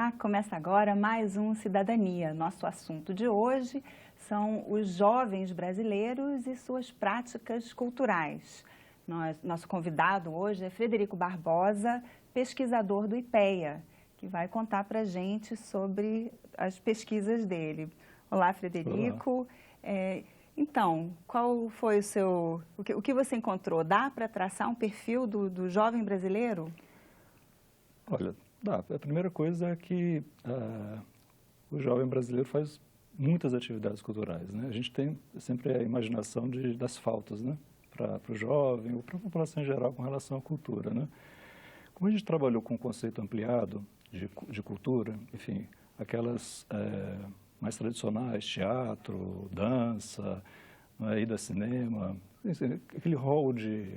Olá, começa agora mais um Cidadania. Nosso assunto de hoje são os jovens brasileiros e suas práticas culturais. Nosso convidado hoje é Frederico Barbosa, pesquisador do IPEA, que vai contar para a gente sobre as pesquisas dele. Olá, Frederico. Olá. Então, qual foi o que você encontrou? Dá para traçar um perfil do jovem brasileiro? Olha, dá. A primeira coisa é que o jovem brasileiro faz muitas atividades culturais, né? A gente tem sempre a imaginação das faltas, né? Para o jovem ou para a população em geral com relação à cultura, né? Como a gente trabalhou com um conceito ampliado de cultura, enfim, aquelas mais tradicionais, teatro, dança, ida a cinema, aquele rol de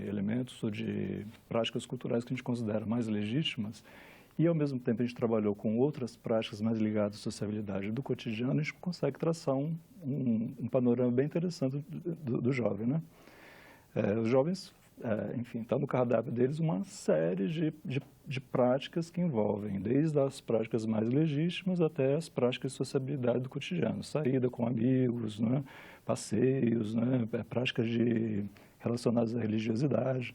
elementos ou de práticas culturais que a gente considera mais legítimas, e ao mesmo tempo a gente trabalhou com outras práticas mais ligadas à sociabilidade do cotidiano, a gente consegue traçar um panorama bem interessante do jovem, né? Os jovens, enfim, está no cardápio deles uma série de práticas que envolvem, desde as práticas mais legítimas até as práticas de sociabilidade do cotidiano, saída com amigos, né, passeios, né, práticas relacionadas à religiosidade,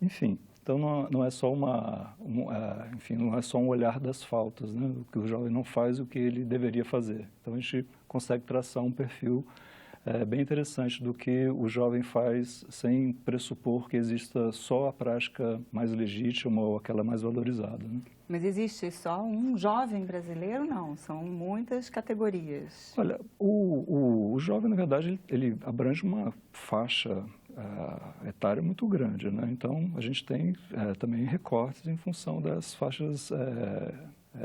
enfim. Então, não é só enfim, não é só um olhar das faltas, né, o que o jovem não faz o que ele deveria fazer. Então, a gente consegue traçar um perfil bem interessante do que o jovem faz sem pressupor que exista só a prática mais legítima ou aquela mais valorizada, né? Mas existe só um jovem brasileiro? Não, são muitas categorias. Olha, o jovem, na verdade, ele abrange uma faixa etária muito grande, né? Então, a gente tem também recortes em função das faixas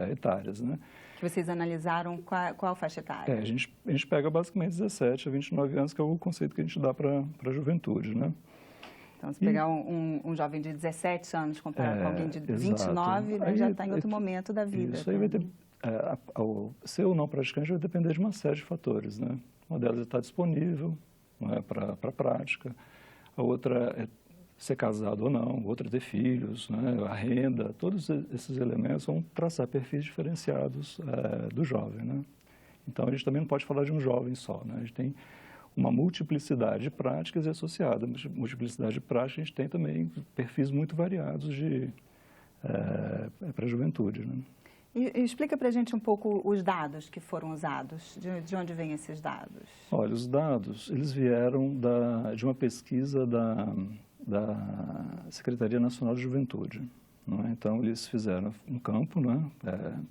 etárias, né? Que vocês analisaram qual faixa etária? A gente pega basicamente 17 a 29 anos, que é o conceito que a gente dá para a juventude, né? Então, se pegar um jovem de 17 anos comparado com alguém de 29, né, já está em outro momento da vida. Isso aí vai ter, ser ou não praticante vai depender de uma série de fatores, né? Uma delas é estar disponível, né, para a prática, a outra é ser casado ou não, outra é ter filhos, né, a renda, todos esses elementos vão traçar perfis diferenciados do jovem, né? Então, a gente também não pode falar de um jovem só, né? A gente tem uma multiplicidade de práticas e associada à multiplicidade de práticas, a gente tem também perfis muito variados para a juventude, né? E explica para a gente um pouco os dados que foram usados, de onde vêm esses dados? Olha, os dados, eles vieram de uma pesquisa da Secretaria Nacional de Juventude, não é? Então, eles fizeram um campo, né,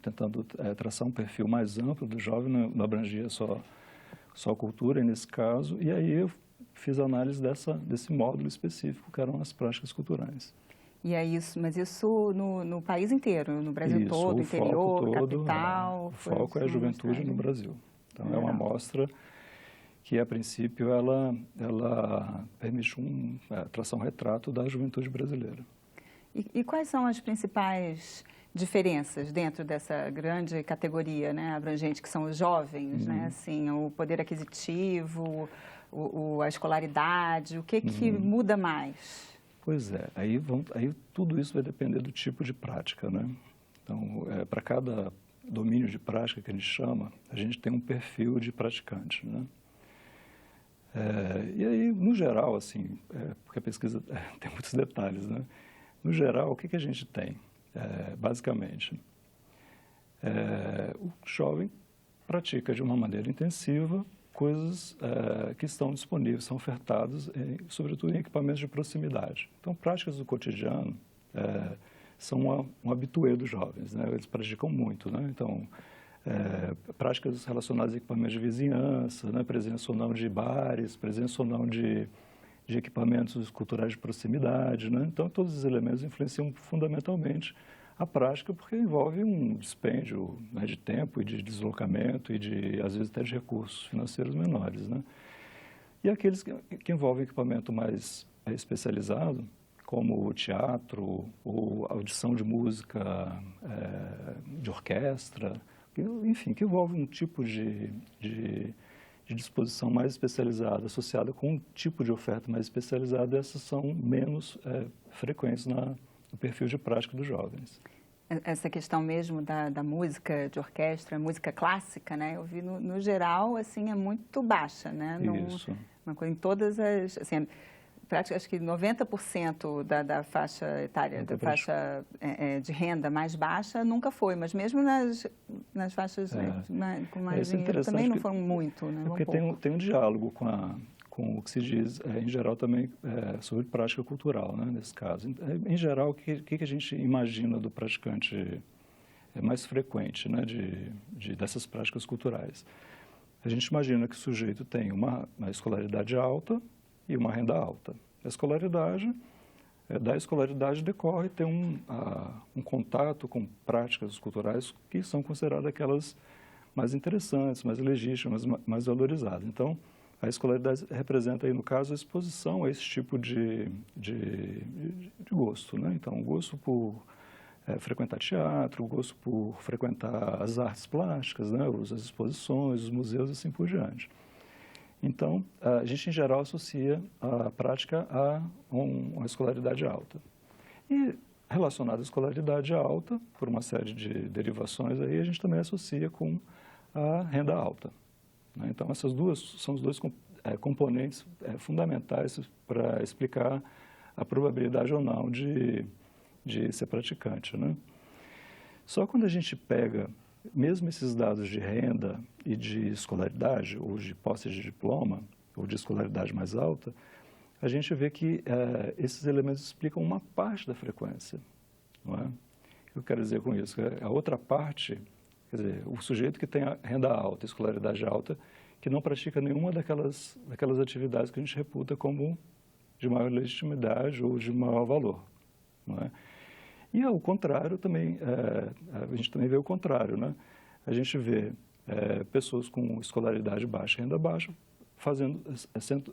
tentando traçar um perfil mais amplo do jovem, não abrangia só a cultura, nesse caso, e aí eu fiz a análise desse módulo específico, que eram as práticas culturais. E é isso, mas isso no país inteiro, no Brasil Isso, todo, interior, capital? O foco é a juventude no Brasil. Então, é uma amostra que, a princípio, ela permite traçar um retrato da juventude brasileira. E quais são as principais diferenças dentro dessa grande categoria, né, abrangente, que são os jovens, né, assim, o poder aquisitivo, a escolaridade, o que muda mais? Pois é, aí tudo isso vai depender do tipo de prática, né? Então, para cada domínio de prática que a gente chama, a gente tem um perfil de praticante, né? E aí, no geral, assim, porque a pesquisa tem muitos detalhes, né? No geral, o que a gente tem, basicamente? O jovem pratica de uma maneira intensiva coisas que estão disponíveis, são ofertadas, sobretudo em equipamentos de proximidade. Então, práticas do cotidiano são um habitué dos jovens, né? Eles praticam muito, né? Então, práticas relacionadas a equipamentos de vizinhança, né? Presença ou não de bares, presença ou não de equipamentos culturais de proximidade, né? Então, todos os elementos influenciam fundamentalmente a prática, porque envolve um dispêndio, né, de tempo e de deslocamento e, às vezes, até de recursos financeiros menores, né? E aqueles que envolvem equipamento mais especializado, como o teatro ou audição de música de orquestra, enfim, que envolve um tipo de disposição mais especializada, associada com um tipo de oferta mais especializada, essas são menos frequentes no perfil de prática dos jovens. Essa questão mesmo da música de orquestra, música clássica, né? Eu vi no geral, assim, é muito baixa, né? Isso. Uma coisa em todas as, assim, acho que 90% da faixa etária, da faixa de renda mais baixa nunca foi, mas mesmo nas faixas com mais dinheiro também não foram muito, né? É porque tem um diálogo com o que se diz, em geral, também sobre prática cultural, né, nesse caso. Em geral, o que a gente imagina do praticante mais frequente, né, dessas práticas culturais? A gente imagina que o sujeito tem uma escolaridade alta e uma renda alta. A escolaridade, da escolaridade decorre ter um contato com práticas culturais que são consideradas aquelas mais interessantes, mais legítimas, mais valorizadas. Então, a escolaridade representa, aí, no caso, a exposição a esse tipo de gosto, né? Então, o gosto por frequentar teatro, o gosto por frequentar as artes plásticas, né? As exposições, os museus e assim por diante. Então, a gente, em geral, associa a prática a uma escolaridade alta. E, relacionado à escolaridade alta, por uma série de derivações, aí, a gente também associa com a renda alta. Então, essas duas são os dois componentes fundamentais para explicar a probabilidade ou não de ser praticante, né? Só quando a gente pega, mesmo esses dados de renda e de escolaridade, ou de posse de diploma, ou de escolaridade mais alta, a gente vê que esses elementos explicam uma parte da frequência, não é? O que eu quero dizer com isso? A outra parte, quer dizer, o sujeito que tem a renda alta, escolaridade alta, que não pratica nenhuma daquelas atividades que a gente reputa como de maior legitimidade ou de maior valor, não é? E ao contrário também, a gente também vê o contrário, né? A gente vê pessoas com escolaridade baixa e renda baixa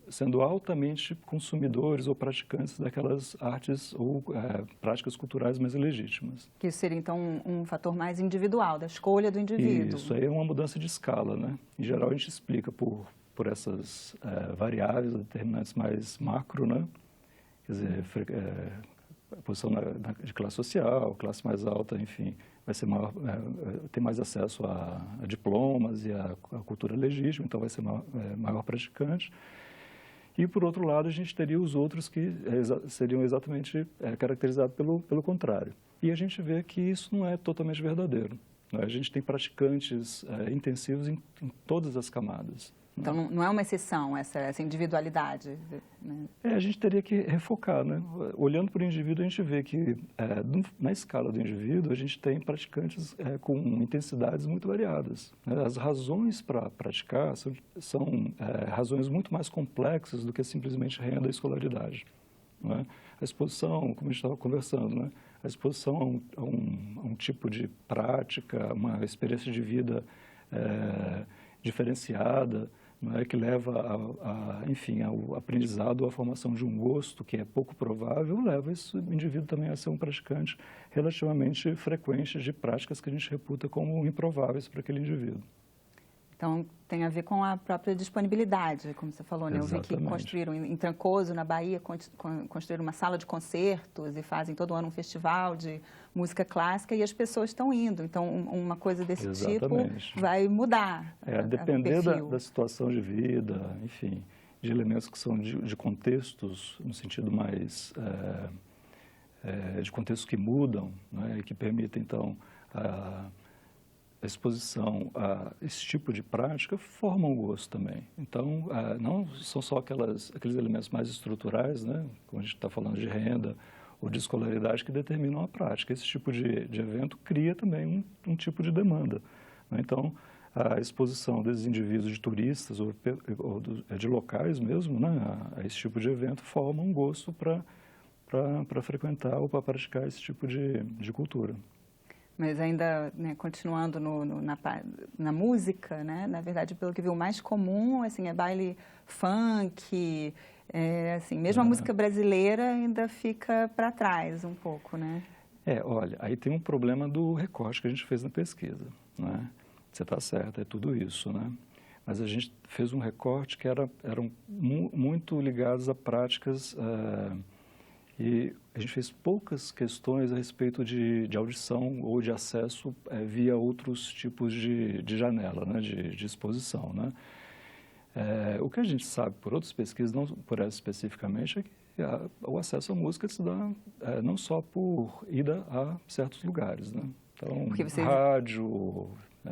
sendo altamente consumidores ou praticantes daquelas artes ou práticas culturais mais legítimas. Que isso seria, então, um fator mais individual, da escolha do indivíduo. Isso aí é uma mudança de escala, né? Em geral, a gente explica por essas variáveis, determinantes mais macro, né? Quer dizer, a posição de classe social, classe mais alta, enfim, vai ser maior, tem mais acesso a diplomas e a cultura legítima, então vai ser maior praticante. E, por outro lado, a gente teria os outros que seriam exatamente caracterizados pelo contrário. E a gente vê que isso não é totalmente verdadeiro, né? A gente tem praticantes intensivos em todas as camadas. Então, não é uma exceção essa individualidade, né? A gente teria que refocar, né? Olhando para o indivíduo, a gente vê que, na escala do indivíduo, a gente tem praticantes com intensidades muito variadas, né? As razões para praticar são razões muito mais complexas do que simplesmente renda e escolaridade, né? A exposição, como a gente estava conversando, né? A exposição a um tipo de prática, uma experiência de vida diferenciada, não é, que leva enfim, ao aprendizado, à formação de um gosto que é pouco provável, leva esse indivíduo também a ser um praticante relativamente frequente de práticas que a gente reputa como improváveis para aquele indivíduo. Então, tem a ver com a própria disponibilidade, como você falou, né? Eu vi que construíram em Trancoso, na Bahia, construíram uma sala de concertos e fazem todo ano um festival de música clássica e as pessoas estão indo. Então, uma coisa desse tipo vai mudar. Depender da situação de vida, enfim, de elementos que são de contextos, no sentido mais de contextos que mudam, né? E que permitem, então, a exposição a esse tipo de prática formam o gosto também. Então, não são só aqueles elementos mais estruturais, né, como a gente está falando de renda ou de escolaridade, que determinam a prática. Esse tipo de evento cria também um tipo de demanda, né? Então, a exposição desses indivíduos, de turistas ou de locais mesmo, né, a esse tipo de evento forma um gosto para frequentar ou para praticar esse tipo de cultura. Mas ainda, né, continuando na música, né, na verdade, pelo que vi, o mais comum assim, é baile funk, assim, mesmo a música brasileira ainda fica para trás um pouco, né? Olha, aí tem um problema do recorte que a gente fez na pesquisa, né? Você está certo, é tudo isso, né? Mas a gente fez um recorte que eram muito ligados a práticas E a gente fez poucas questões a respeito de audição ou de acesso via outros tipos de janela, né, de exposição, né? O que a gente sabe por outras pesquisas, não por essa especificamente, é que o acesso à música se dá não só por ida a certos lugares, né? Então, rádio,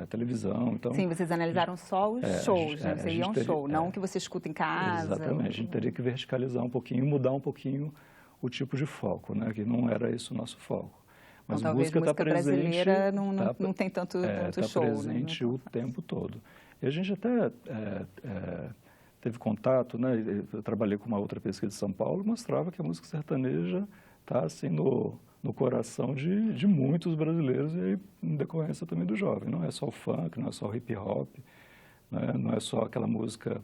televisão. Então, sim, vocês analisaram só os shows, né? Você ia a um show, não o que você escuta em casa. Exatamente, a gente teria que verticalizar um pouquinho, mudar um pouquinho o tipo de foco, né? Que não era esse o nosso foco. Mas então, música está presente, brasileira não tem tanto show, presente, né? O tempo todo. E a gente até teve contato, né? Eu trabalhei com uma outra pesquisa de São Paulo, mostrava que a música sertaneja está assim no coração de muitos brasileiros e aí, em decorrência também do jovem. Não é só o funk, não é só o hip hop, né? Não é só aquela música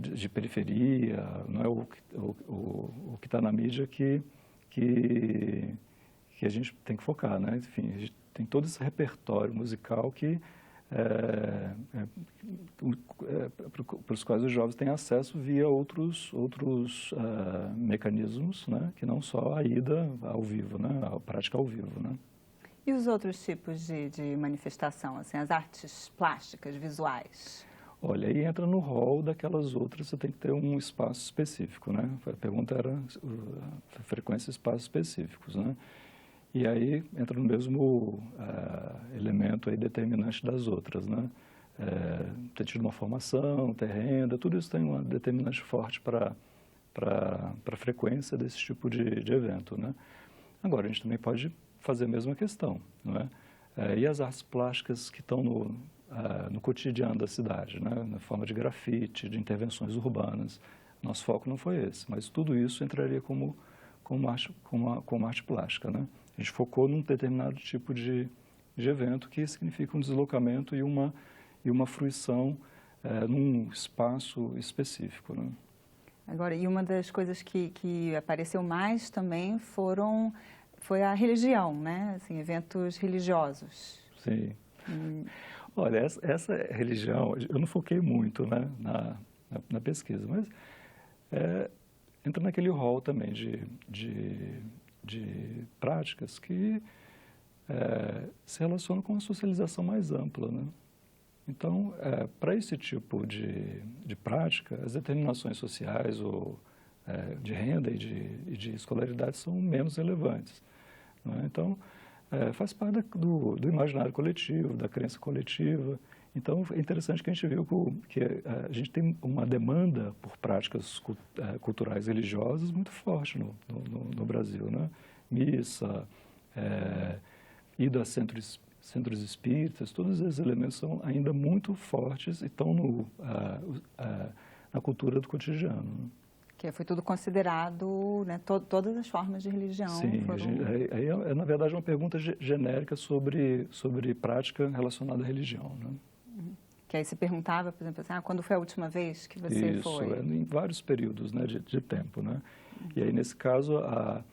de periferia, não é o que está na mídia que a gente tem que focar, né? Enfim, a gente tem todo esse repertório musical que para os quais os jovens têm acesso via outros mecanismos, né? Que não só a ida ao vivo, né? A prática ao vivo, né? E os outros tipos de manifestação, assim, as artes plásticas, visuais? Olha, aí entra no rol daquelas outras, você tem que ter um espaço específico, né? A pergunta era a frequência de espaços específicos, né? E aí entra no mesmo elemento aí determinante das outras, né? Ter tido uma formação, ter renda, tudo isso tem uma determinante forte para a frequência desse tipo de evento, né? Agora, a gente também pode fazer a mesma questão, não é? E as artes plásticas que estão no cotidiano da cidade, né? Na forma de grafite, de intervenções urbanas. Nosso foco não foi esse, mas tudo isso entraria como arte plástica, né? A gente focou num determinado tipo de evento que significa um deslocamento e uma fruição num espaço específico, né? Agora, e uma das coisas que apareceu mais também foi a religião, né? Assim, eventos religiosos. Sim. Olha, essa religião, eu não foquei muito, né, na pesquisa, mas entra naquele rol também de práticas que se relacionam com uma socialização mais ampla, né? Então, para esse tipo de prática, as determinações sociais ou de renda e de escolaridade são menos relevantes, né? Então, faz parte do imaginário coletivo, da crença coletiva. Então, é interessante que a gente viu que a gente tem uma demanda por práticas culturais religiosas muito forte no Brasil, né? Missa, ida a centros espíritas, todos esses elementos são ainda muito fortes e estão na cultura do cotidiano, né? Que foi tudo considerado, né, todas as formas de religião. Sim, aí na verdade, uma pergunta genérica sobre prática relacionada à religião, né? Que aí se perguntava, por exemplo, assim, quando foi a última vez que você foi? Isso, em vários períodos, né, de tempo, né? E aí, nesse caso, a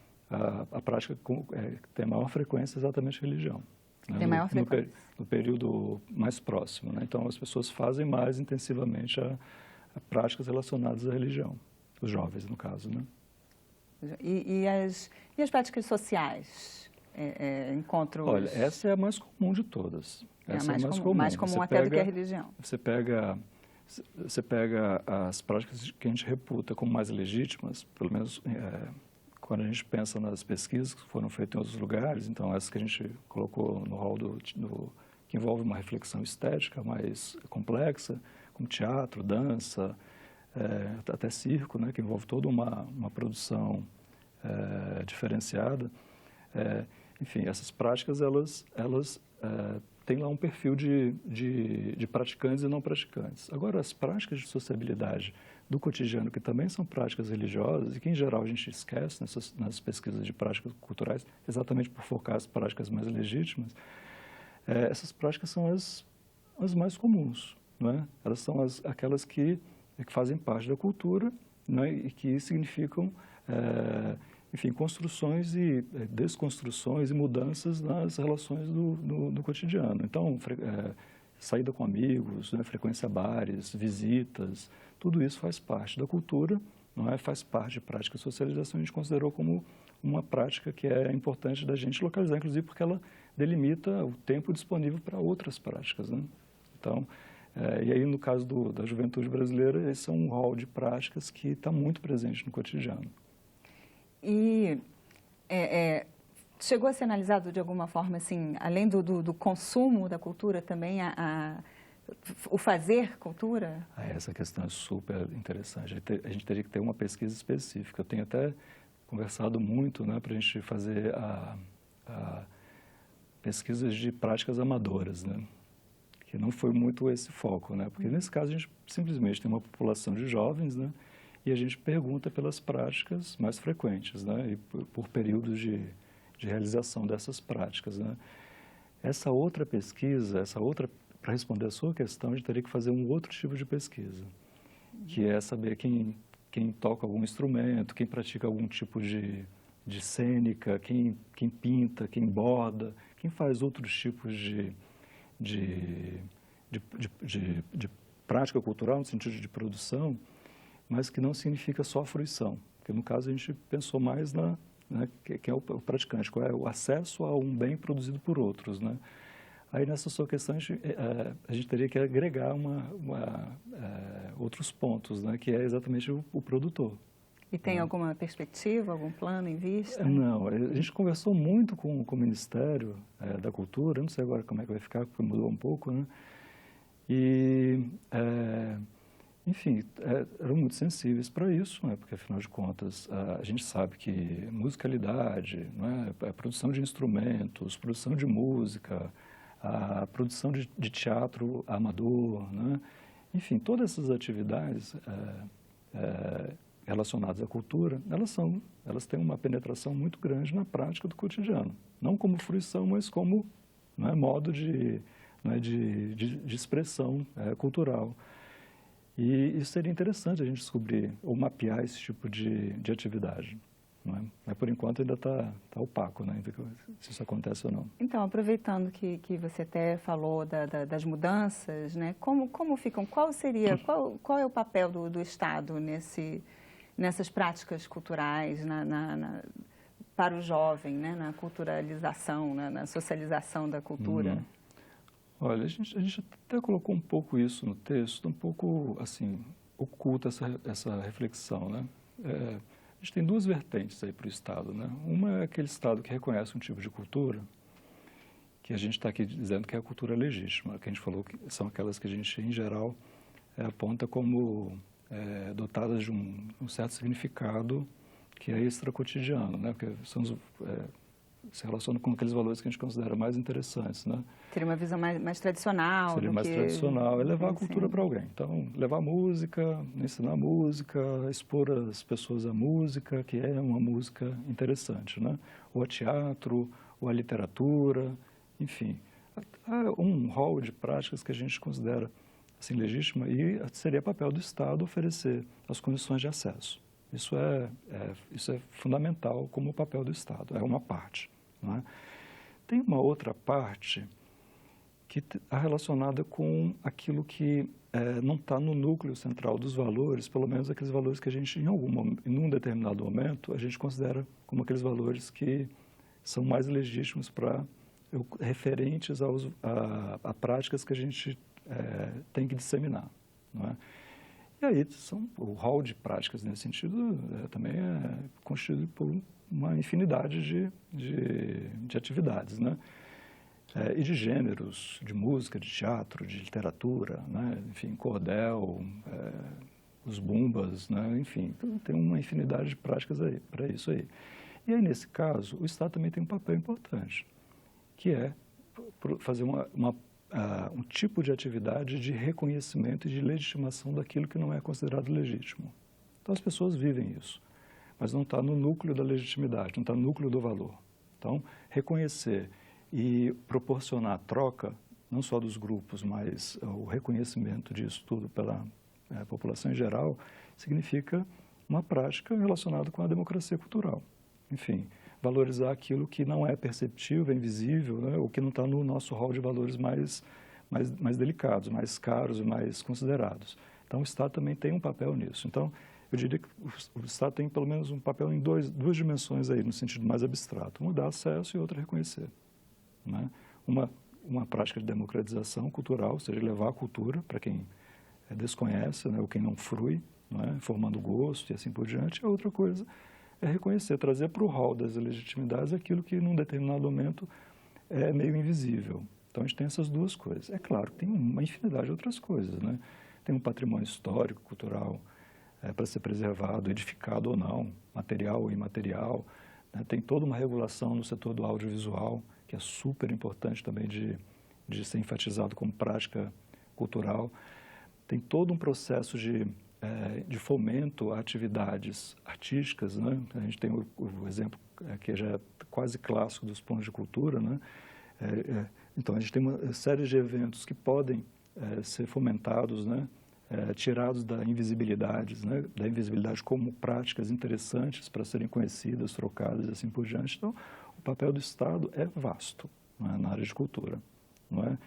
prática que tem maior frequência é exatamente a religião. Né? Tem maior frequência. No período mais próximo, né? Então, as pessoas fazem mais intensivamente a práticas relacionadas à religião. Os jovens, no caso, né? E as práticas sociais? Encontros... Olha, essa é a mais comum de todas. Essa é a mais comum. Mais comum até do que a religião. Você pega as práticas que a gente reputa como mais legítimas, pelo menos quando a gente pensa nas pesquisas que foram feitas em outros lugares, então essas que a gente colocou no rol que envolve uma reflexão estética mais complexa, como teatro, dança, até circo, né, que envolve toda uma produção diferenciada. Enfim, essas práticas, elas têm lá um perfil de praticantes e não praticantes. Agora, as práticas de sociabilidade do cotidiano, que também são práticas religiosas, e que, em geral, a gente esquece nas pesquisas de práticas culturais, exatamente por focar as práticas mais legítimas, essas práticas são as mais comuns, não é? Elas são aquelas que fazem parte da cultura, né, e que significam, enfim, construções e desconstruções e mudanças nas relações do cotidiano. Então, saída com amigos, né, frequência a bares, visitas, tudo isso faz parte da cultura não é, faz parte de prática de socialização, a gente considerou como uma prática que é importante da gente localizar, inclusive porque ela delimita o tempo disponível para outras práticas, né? Então, e aí no caso da juventude brasileira, esse é um rol de práticas que está muito presente no cotidiano. E chegou a ser analisado de alguma forma, assim, além do consumo da cultura, também o fazer cultura? Essa questão é super interessante. A gente teria que ter uma pesquisa específica. Eu tenho até conversado muito, né, para a gente fazer pesquisas de práticas amadoras, né, que não foi muito esse foco, né, porque nesse caso a gente simplesmente tem uma população de jovens, né, e a gente pergunta pelas práticas mais frequentes, né, e por períodos de realização dessas práticas, né. Essa outra pesquisa, para responder a sua questão, a gente teria que fazer um outro tipo de pesquisa, que é saber quem toca algum instrumento, quem pratica algum tipo de cênica, quem pinta, quem borda, quem faz outros tipos de prática cultural, no sentido de produção, mas que não significa só a fruição. Porque, no caso, a gente pensou mais quem é o praticante, qual é o acesso a um bem produzido por outros, né? Aí, nessa sua questão, a gente teria que agregar outros pontos, né, que é exatamente o produtor. E tem alguma perspectiva, algum plano em vista? Não, a gente conversou muito com o Ministério da Cultura, não sei agora como é que vai ficar, porque mudou um pouco, né? E, enfim, eram muito sensíveis para isso, né? Porque, afinal de contas, a gente sabe que musicalidade, né, a produção de instrumentos, produção de música, a produção de teatro amador, né? Enfim, todas essas atividades relacionadas à cultura, elas têm uma penetração muito grande na prática do cotidiano. Não como fruição, mas como, né, modo de expressão cultural. E isso seria interessante a gente descobrir ou mapear esse tipo de atividade. Não é? Mas, por enquanto, ainda está opaco, né, se isso acontece ou não. Então, aproveitando que você até falou das mudanças, né, como ficam, qual é o papel do Estado nessas práticas culturais, para o jovem, né, na culturalização, na socialização da cultura? Olha, a gente até colocou um pouco isso no texto, um pouco, assim, oculta essa reflexão, né? A gente tem duas vertentes aí para o Estado, né? Uma é aquele Estado que reconhece um tipo de cultura, que a gente está aqui dizendo que é a cultura legítima, que a gente falou que são aquelas que a gente, em geral, aponta como dotadas de um certo significado que é extracotidiano, né? Porque se relaciona com aqueles valores que a gente considera mais interessantes, né? Teria uma visão mais tradicional. Seria mais tradicional, é levar a cultura para alguém. Então, levar música, ensinar música, expor as pessoas à música, que é uma música interessante, né? Ou a teatro, ou a literatura, enfim. Há um rol de práticas que a gente considera assim, legítima e seria papel do Estado oferecer as condições de acesso. Isso é fundamental como papel do Estado, é uma parte. Não é? Tem uma outra parte que está relacionada com aquilo que não está no núcleo central dos valores, pelo menos aqueles valores que a gente, em um determinado momento, a gente considera como aqueles valores que são mais legítimos referentes a práticas que a gente tem que disseminar. Não é? E aí, o rol de práticas nesse sentido também é constituído por uma infinidade de atividades, né? E de gêneros, de música, de teatro, de literatura, né? Enfim, cordel, os bumbas, né? Enfim, tem uma infinidade de práticas aí, para isso aí. E aí, nesse caso, o Estado também tem um papel importante, que é fazer um tipo de atividade de reconhecimento e de legitimação daquilo que não é considerado legítimo. Então, as pessoas vivem isso, mas não está no núcleo da legitimidade, não está no núcleo do valor. Então, reconhecer e proporcionar a troca, não só dos grupos, mas o reconhecimento disso tudo pela população em geral, significa uma prática relacionada com a democracia cultural. Enfim, valorizar aquilo que não é perceptível, é invisível, né, ou que não está no nosso rol de valores mais delicados, mais caros e mais considerados. Então, o Estado também tem um papel nisso. Então, eu diria que o Estado tem pelo menos um papel em duas dimensões aí, no sentido mais abstrato. Uma dar acesso e outra reconhecer, né? Uma prática de democratização cultural, ou seja, levar a cultura para quem desconhece, né, ou quem não frui, né, formando gosto e assim por diante. A outra coisa é reconhecer, trazer para o rol das legitimidades aquilo que, num determinado momento, é meio invisível. Então, a gente tem essas duas coisas. É claro que tem uma infinidade de outras coisas, né? Tem um patrimônio histórico, cultural, para ser preservado, edificado ou não, material ou imaterial, né? Tem toda uma regulação no setor do audiovisual, que é super importante também de ser enfatizado como prática cultural. Tem todo um processo de fomento a atividades artísticas, né? A gente tem o exemplo que já é quase clássico dos pontos de cultura, né? Então, a gente tem uma série de eventos que podem ser fomentados, né? Tirados da invisibilidade, né? Da invisibilidade como práticas interessantes para serem conhecidas, trocadas e assim por diante. Então, o papel do Estado é vasto, né? Na área de cultura, não é?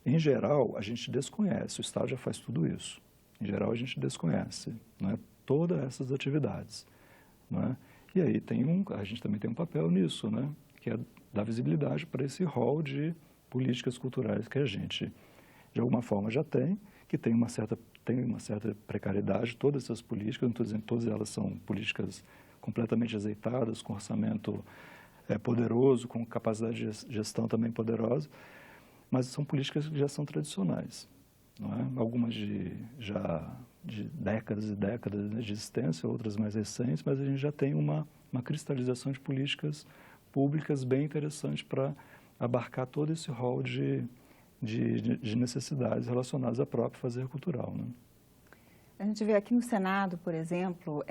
Em geral, a gente desconhece, o Estado já faz tudo isso. Em geral, a gente desconhece, né, todas essas atividades, né? E aí a gente também tem um papel nisso, né, que é dar visibilidade para esse rol de políticas culturais que a gente, de alguma forma, já tem, que tem uma certa precariedade. Todas essas políticas, não estou dizendo que todas elas são políticas completamente azeitadas, com orçamento poderoso, com capacidade de gestão também poderosa, mas são políticas que já são tradicionais, não é? Algumas de décadas e décadas de existência, outras mais recentes, mas a gente já tem uma cristalização de políticas públicas bem interessante para abarcar todo esse rol de necessidades relacionadas à própria fazer cultural, né? A gente vê aqui no Senado, por exemplo,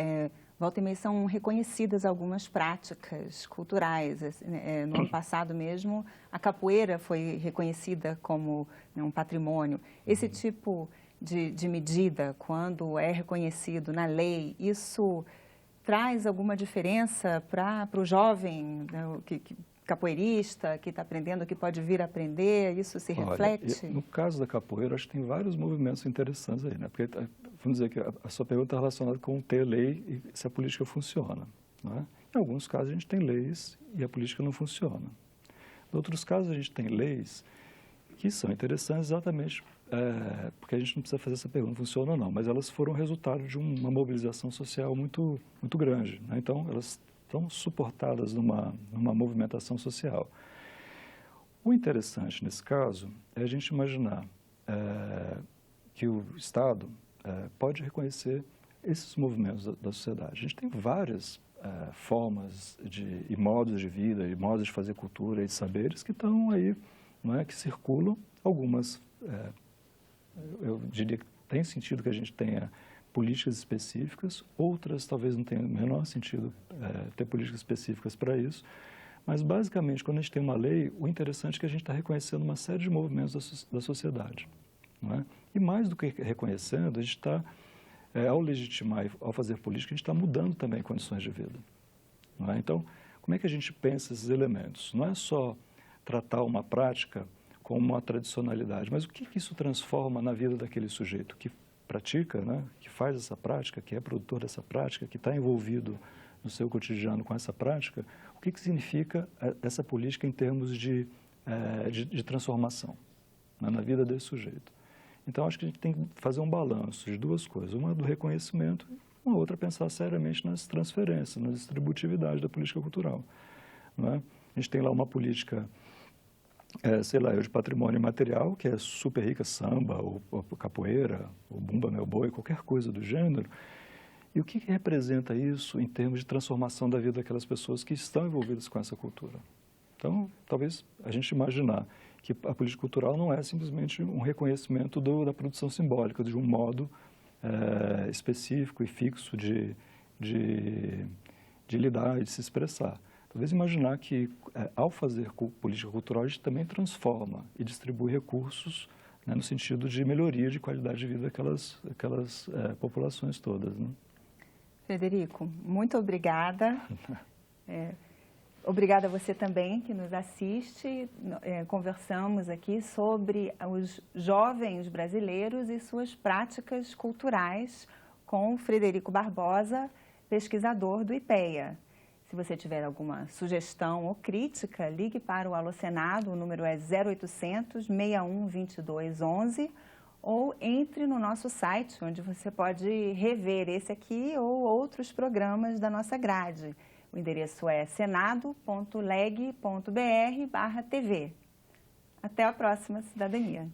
volta e meia são reconhecidas algumas práticas culturais. No ano passado mesmo, a capoeira foi reconhecida como, né, um patrimônio. Esse tipo de medida, quando é reconhecido na lei, isso traz alguma diferença para o jovem, né, capoeirista, que está aprendendo, que pode vir a aprender? Isso se reflete? Olha, no caso da capoeira, acho que tem vários movimentos interessantes aí, né? Porque, vamos dizer que a sua pergunta está relacionada com ter lei e se a política funciona, né? Em alguns casos, a gente tem leis e a política não funciona. Em outros casos, a gente tem leis que são interessantes exatamente porque a gente não precisa fazer essa pergunta, funciona ou não, mas elas foram resultado de uma mobilização social muito, muito grande, né? Então, elas estão suportadas numa movimentação social. O interessante nesse caso é a gente imaginar que o Estado pode reconhecer esses movimentos da sociedade. A gente tem várias formas e modos de vida, e modos de fazer cultura e de saberes que estão aí, não é, que circulam. Algumas, eu diria que tem sentido que a gente tenha políticas específicas, outras talvez não tenha o menor sentido ter políticas específicas para isso, mas basicamente quando a gente tem uma lei, o interessante é que a gente está reconhecendo uma série de movimentos da sociedade, não é? E mais do que reconhecendo, a gente está, ao legitimar, ao fazer política, a gente está mudando também condições de vida, não é? Então, como é que a gente pensa esses elementos? Não é só tratar uma prática como uma tradicionalidade, mas o que isso transforma na vida daquele sujeito que pratica, né, que faz essa prática, que é produtor dessa prática, que está envolvido no seu cotidiano com essa prática, o que significa essa política em termos de transformação, né, na vida desse sujeito. Então, acho que a gente tem que fazer um balanço de duas coisas, uma do reconhecimento e uma outra pensar seriamente nas transferências, na distributividade da política cultural, não é? A gente tem lá uma política sei lá, de patrimônio material, que é super rica, samba, ou capoeira, ou bumba meu boi, qualquer coisa do gênero. E o que representa isso em termos de transformação da vida daquelas pessoas que estão envolvidas com essa cultura? Então, talvez a gente imaginar que a política cultural não é simplesmente um reconhecimento da produção simbólica, de um modo específico e fixo de lidar e de se expressar. Talvez imaginar que, ao fazer política cultural, a gente também transforma e distribui recursos, né, no sentido de melhoria de qualidade de vida daquelas populações todas, né? Frederico, muito obrigada. Obrigada a você também que nos assiste. Conversamos aqui sobre os jovens brasileiros e suas práticas culturais com Frederico Barbosa, pesquisador do IPEA. Se você tiver alguma sugestão ou crítica, ligue para o Alô Senado, o número é 0800 61 22 11, ou entre no nosso site, onde você pode rever esse aqui ou outros programas da nossa grade. O endereço é senado.leg.br/TV. Até a próxima Cidadania.